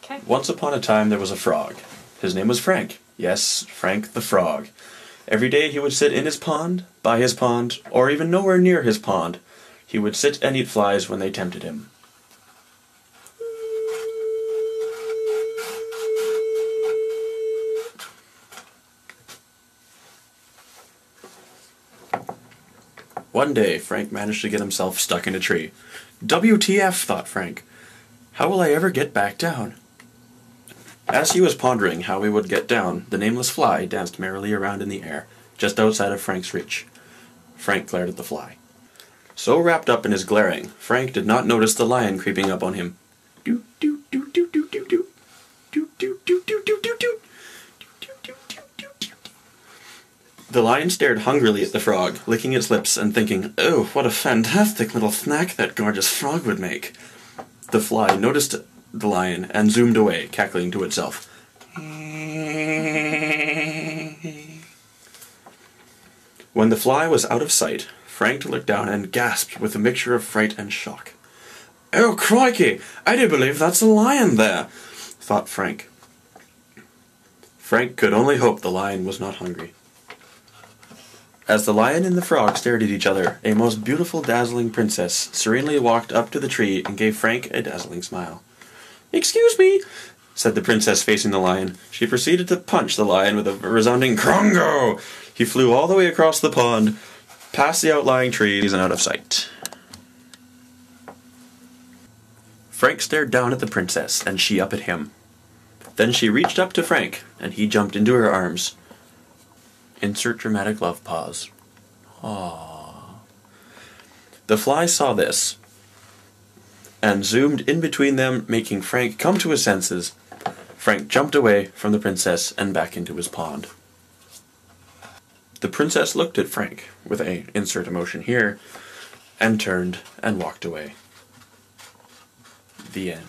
Okay. Once upon a time there was a frog. His name was Frank. Yes, Frank the Frog. Every day he would sit in his pond, by his pond, or even nowhere near his pond. He would sit and eat flies when they tempted him. One day, Frank managed to get himself stuck in a tree. WTF, thought Frank. How will I ever get back down? As he was pondering how he would get down, the nameless fly danced merrily around in the air, just outside of Frank's reach. Frank glared at the fly. So wrapped up in his glaring, Frank did not notice the lion creeping up on him. Do do do do do do do. Do do do do do do do. The lion stared hungrily at the frog, licking its lips and thinking, "Oh, what a fantastic little snack that gorgeous frog would make." The fly noticed the lion and zoomed away, cackling to itself. When the fly was out of sight, Frank looked down and gasped with a mixture of fright and shock. "Oh, crikey! I do believe that's a lion there," thought Frank. Frank could only hope the lion was not hungry. As the lion and the frog stared at each other, a most beautiful, dazzling princess serenely walked up to the tree and gave Frank a dazzling smile. "Excuse me," said the princess, facing the lion. She proceeded to punch the lion with a resounding crongo. He flew all the way across the pond, past the outlying trees, and out of sight. Frank stared down at the princess, and she up at him. Then she reached up to Frank, and he jumped into her arms. Insert dramatic love pause. Aww. The fly saw this, and zoomed in between them, making Frank come to his senses. Frank jumped away from the princess and back into his pond. The princess looked at Frank, with a insert emotion here, and turned and walked away. The end.